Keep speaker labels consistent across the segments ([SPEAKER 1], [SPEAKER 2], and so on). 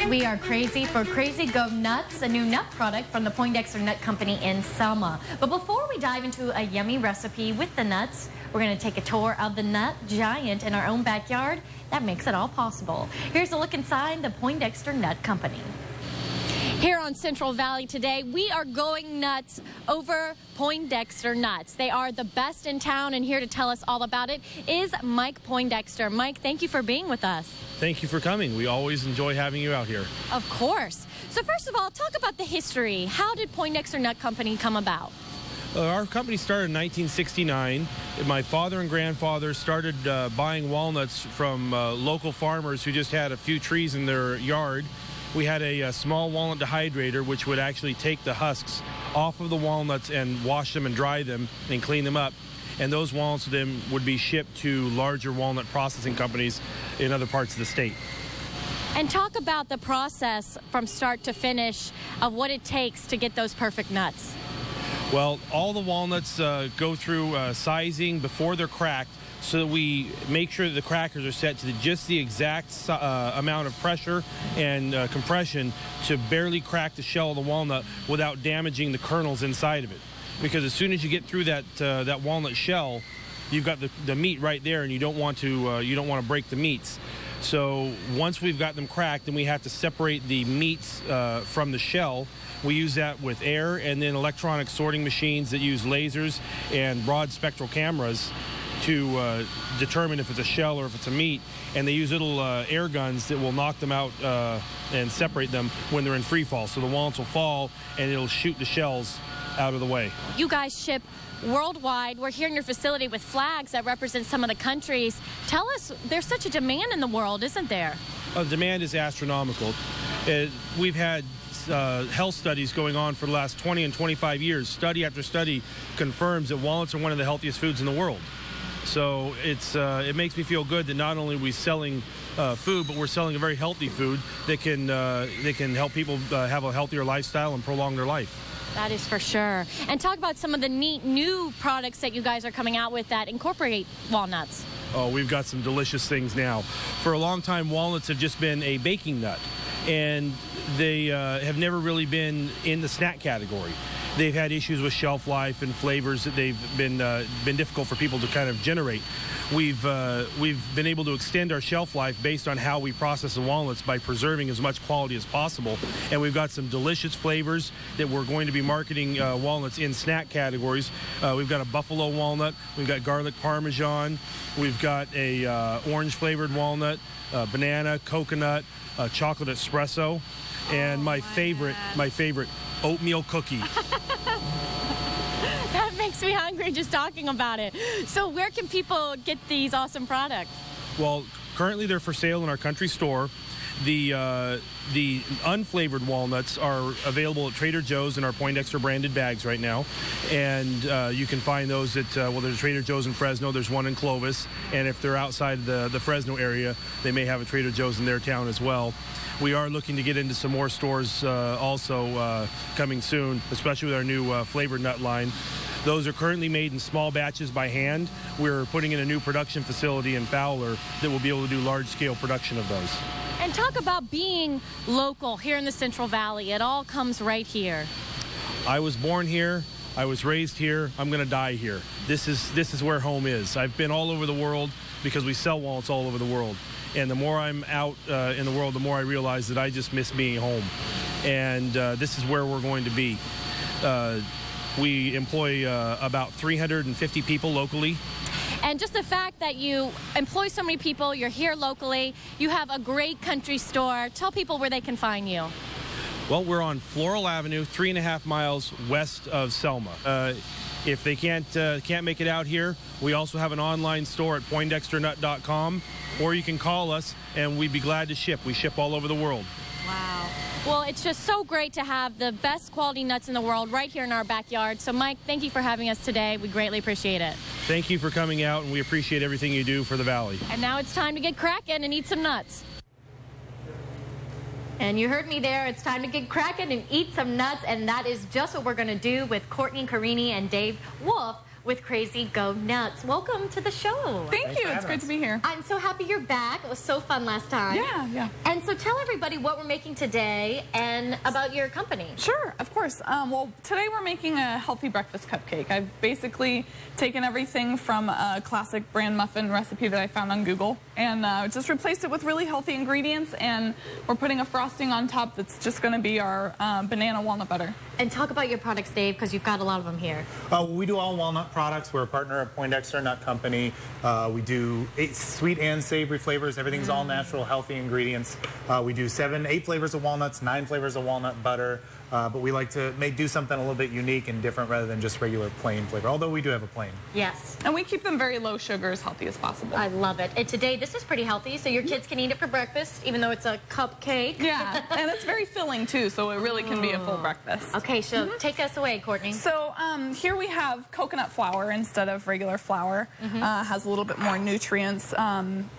[SPEAKER 1] We are crazy for Crazy Go Nuts, a new nut product from the Poindexter Nut Company in Selma. But before we dive into a yummy recipe with the nuts, we're going to take a tour of the nut giant in our own backyard that makes it all possible. Here's a look inside the Poindexter Nut Company. Here on Central Valley today, we are going nuts over Poindexter nuts. They are the best in town, and here to tell us all about it is Mike Poindexter. Mike, thank you for being with us.
[SPEAKER 2] Thank you for coming. We always enjoy having you out here.
[SPEAKER 1] Of course. So first of all, talk about the history. How did Poindexter Nut Company come about?
[SPEAKER 2] Our company started in 1969. My father and grandfather started buying walnuts from local farmers who just had a few trees in their yard. We had a small walnut dehydrator, which would actually take the husks off of the walnuts and wash them and dry them and clean them up. And those walnuts then would be shipped to larger walnut processing companies in other parts of the state.
[SPEAKER 1] And talk about the process from start to finish of what it takes to get those perfect nuts.
[SPEAKER 2] Well, all the walnuts go through sizing before they're cracked, so that we make sure that the crackers are set to just the exact amount of pressure and compression to barely crack the shell of the walnut without damaging the kernels inside of it. Because as soon as you get through that walnut shell, you've got the meat right there, and you don't want to break the meats. So once we've got them cracked, then we have to separate the meats from the shell. We use that with air and then electronic sorting machines that use lasers and broad spectral cameras to determine if it's a shell or if it's a meat, and they use little air guns that will knock them out and separate them when they're in free fall. So the walnuts will fall and it'll shoot the shells out of the way. You guys ship worldwide. We're here in your facility with flags that represent some of the countries. Tell us, there's such a demand in the world, isn't there? The demand is astronomical. We've had health studies going on for the last 20 and 25 years. Study after study confirms that walnuts are one of the healthiest foods in the world. So it makes me feel good that not only are we selling food, but we're selling a very healthy food that can help people have a healthier lifestyle and prolong their life.
[SPEAKER 1] That is for sure. And talk about some of the neat new products that you guys are coming out with that incorporate walnuts.
[SPEAKER 2] Oh, we've got some delicious things now. For a long time, walnuts have just been a baking nut, and they have never really been in the snack category. They've had issues with shelf life and flavors that they've been difficult for people to kind of generate. We've been able to extend our shelf life based on how we process the walnuts by preserving as much quality as possible. And we've got some delicious flavors that we're going to be marketing walnuts in snack categories. We've got a buffalo walnut, we've got garlic parmesan, we've got a orange flavored walnut, banana, coconut, chocolate espresso, and my favorite oatmeal cookie.
[SPEAKER 1] That makes me hungry just talking about it. So where can people get these awesome products?
[SPEAKER 2] Well, currently they're for sale in our country store. The unflavored walnuts are available at Trader Joe's in our Poindexter branded bags right now. And you can find those at, well, there's Trader Joe's in Fresno, there's one in Clovis. And if they're outside the Fresno area, they may have a Trader Joe's in their town as well. We are looking to get into some more stores also coming soon, especially with our new flavored nut line. Those are currently made in small batches by hand. We're putting in a new production facility in Fowler that will be able to do large-scale production of those.
[SPEAKER 1] And talk about being local here in the Central Valley. It all comes right here.
[SPEAKER 2] I was born here. I was raised here. I'm going to die here. This is where home is. I've been all over the world because we sell walnuts all over the world. And the more I'm out in the world, the more I realize that I just miss being home. And this is where we're going to be. We employ about 350 people locally.
[SPEAKER 1] And just the fact that you employ so many people, you're here locally, you have a great country store. Tell people where they can find you.
[SPEAKER 2] Well, we're on Floral Avenue, 3.5 miles west of Selma. If they can't make it out here, we also have an online store at poindexternut.com, or you can call us and we'd be glad to ship. We ship all over the world.
[SPEAKER 1] Wow. Well, it's just so great to have the best quality nuts in the world right here in our backyard. So, Mike, thank you for having us today. We greatly appreciate it.
[SPEAKER 2] Thank you for coming out, and we appreciate everything you do for the Valley.
[SPEAKER 1] And now it's time to get cracking and eat some nuts. And you heard me there. It's time to get cracking and eat some nuts, and that is just what we're going to do with Courtney Carini and Dave Wolf with Crazy Go Nuts. Welcome to the show.
[SPEAKER 3] Thank you. It's great to be here.
[SPEAKER 1] I'm so happy you're back. It was so fun last time.
[SPEAKER 3] Yeah.
[SPEAKER 1] And so tell everybody what we're making today and about your company.
[SPEAKER 3] Sure, of course. Well, today we're making a healthy breakfast cupcake. I've basically taken everything from a classic bran muffin recipe that I found on Google and just replaced it with really healthy ingredients, and we're putting a frosting on top that's just going to be our banana walnut butter.
[SPEAKER 1] And talk about your products, Dave, because you've got a lot of them here.
[SPEAKER 4] We do all walnut products. We're a partner of Poindexter Nut Company. We do 8 sweet and savory flavors. Everything's all natural, healthy ingredients. We do 8 flavors of walnuts, 9 flavors of walnut butter. But we like to do something a little bit unique and different rather than just regular plain flavor, although we do have a plain.
[SPEAKER 1] Yes.
[SPEAKER 3] And we keep them very low sugar, as healthy as possible.
[SPEAKER 1] I love it. And today, this is pretty healthy, so your kids can eat it for breakfast, even though it's a cupcake.
[SPEAKER 3] Yeah, and it's very filling, too, so it really can be a full breakfast.
[SPEAKER 1] Okay, so take us away, Courtney.
[SPEAKER 3] So here we have coconut flour instead of regular flour. Has a little bit more nutrients.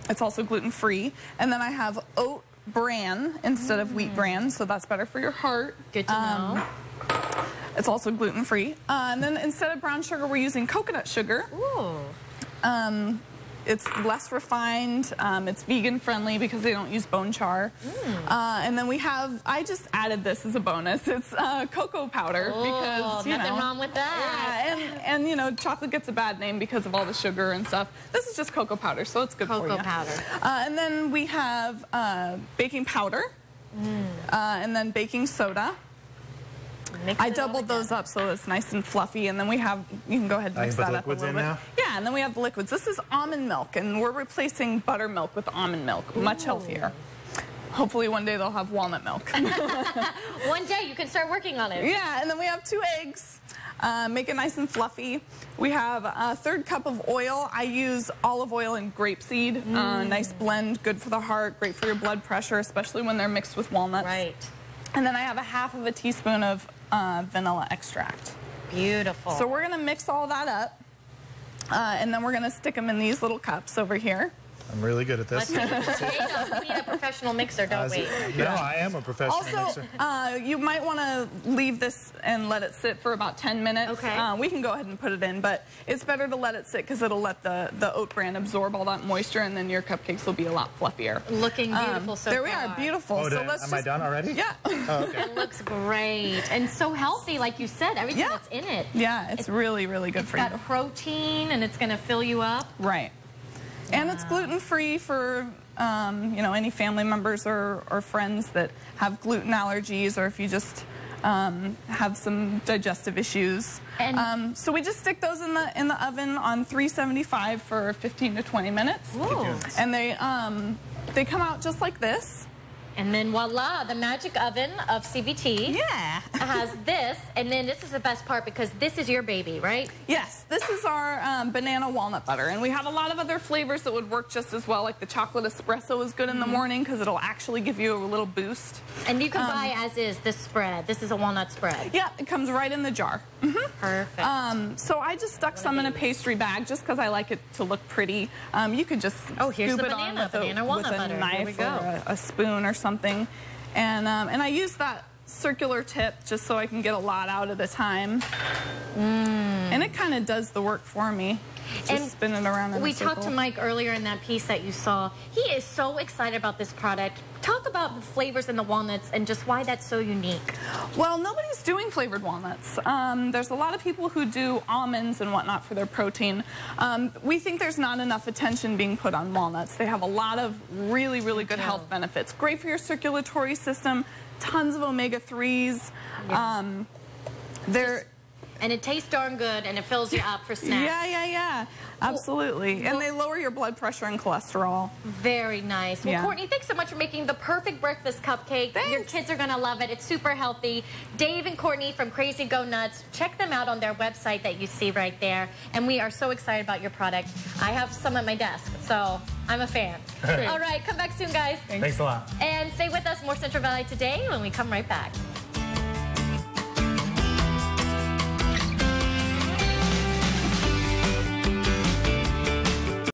[SPEAKER 3] It's also gluten-free. And then I have oat bran instead of wheat bran, so that's better for your heart.
[SPEAKER 1] Good to know.
[SPEAKER 3] It's also gluten-free. And then instead of brown sugar, we're using coconut sugar.
[SPEAKER 1] Ooh.
[SPEAKER 3] It's less refined. It's vegan-friendly because they don't use bone char. And then we have, I just added this as a bonus. It's cocoa powder because, you know.
[SPEAKER 1] Nothing wrong with that.
[SPEAKER 3] Yeah, and you know, chocolate gets a bad name because of all the sugar and stuff. This is just cocoa powder, so it's good for you.
[SPEAKER 1] Cocoa powder.
[SPEAKER 3] And then we have baking powder, and then baking soda. I doubled those up so it's nice and fluffy, and then we have, you can go ahead and mix that up a little bit.
[SPEAKER 4] Now?
[SPEAKER 3] Yeah, and then we have the liquids. This is almond milk, and we're replacing buttermilk with almond milk. Much healthier. Hopefully one day they'll have walnut milk.
[SPEAKER 1] One day you can start working on it.
[SPEAKER 3] Yeah, and then we have 2 eggs. Make it nice and fluffy. We have a 1/3 cup of oil. I use olive oil and grapeseed. Nice blend, good for the heart, great for your blood pressure, especially when they're mixed with walnuts.
[SPEAKER 1] Right.
[SPEAKER 3] And then I have a 1/2 teaspoon of vanilla extract.
[SPEAKER 1] Beautiful.
[SPEAKER 3] So we're going to mix all that up, and then we're going to stick them in these little cups over here.
[SPEAKER 4] I'm really good at this.
[SPEAKER 1] We need a professional mixer, don't we?
[SPEAKER 4] No, I am a professional
[SPEAKER 3] Also,
[SPEAKER 4] mixer.
[SPEAKER 3] you might want to leave this and let it sit for about 10 minutes.
[SPEAKER 1] Okay.
[SPEAKER 3] We can go ahead and put it in, but it's better to let it sit because it'll let the oat bran absorb all that moisture, and then your cupcakes will be a lot fluffier.
[SPEAKER 1] Looking beautiful so
[SPEAKER 3] there
[SPEAKER 1] far.
[SPEAKER 3] we are, beautiful.
[SPEAKER 4] Oh,
[SPEAKER 3] so
[SPEAKER 4] am I done already?
[SPEAKER 3] Yeah.
[SPEAKER 4] Oh, okay.
[SPEAKER 1] It looks great and so healthy, like you said. Everything that's in it.
[SPEAKER 3] Yeah, it's really, really good for you.
[SPEAKER 1] It's got protein, and it's going to fill you up.
[SPEAKER 3] Right. And it's gluten-free for, you know, any family members or friends that have gluten allergies, or if you just have some digestive issues.
[SPEAKER 1] And
[SPEAKER 3] so we just stick those in the oven on 375 for 15 to 20 minutes.
[SPEAKER 1] Ooh.
[SPEAKER 3] And they come out just like this.
[SPEAKER 1] And then voila, the magic oven of CVT
[SPEAKER 3] Yeah.
[SPEAKER 1] has this, and then this is the best part because this is your baby, right?
[SPEAKER 3] Yes, this is our banana walnut butter, and we have a lot of other flavors that would work just as well, like the chocolate espresso is good in the morning because it'll actually give you a little boost.
[SPEAKER 1] And you can buy as is this spread. This is a walnut spread.
[SPEAKER 3] Yeah, it comes right in the jar.
[SPEAKER 1] Perfect.
[SPEAKER 3] So I just stuck some in a pastry bag just because I like it to look pretty. You could just
[SPEAKER 1] here's
[SPEAKER 3] scoop
[SPEAKER 1] the
[SPEAKER 3] it on
[SPEAKER 1] banana, banana walnut
[SPEAKER 3] with a
[SPEAKER 1] butter.
[SPEAKER 3] knife
[SPEAKER 1] Here we go.
[SPEAKER 3] or a spoon or something. And I use that circular tip just so I can get a lot out at a time. And it kind of does the work for me. Just spin it around in a circle.
[SPEAKER 1] We talked to Mike earlier in that piece that you saw. He is so excited about this product. Talk about the flavors in the walnuts and just why that's so unique.
[SPEAKER 3] Well, nobody's doing flavored walnuts. There's a lot of people who do almonds and whatnot for their protein. We think there's not enough attention being put on walnuts. They have a lot of really, really good health benefits. Great for your circulatory system, tons of omega-3s.
[SPEAKER 1] And it tastes darn good, and it fills you up for snacks.
[SPEAKER 3] Yeah. Absolutely. And they lower your blood pressure and cholesterol.
[SPEAKER 1] Very nice. Well, Courtney, thanks so much for making the perfect breakfast cupcake.
[SPEAKER 3] Thanks.
[SPEAKER 1] Your kids are going to love it. It's super healthy. Dave and Courtney from Crazy Go Nuts. Check them out on their website that you see right there. And we are so excited about your product. I have some at my desk, so I'm a fan. All right, come back soon, guys.
[SPEAKER 4] Thanks a lot.
[SPEAKER 1] And stay with us, more Central Valley Today, when we come right back.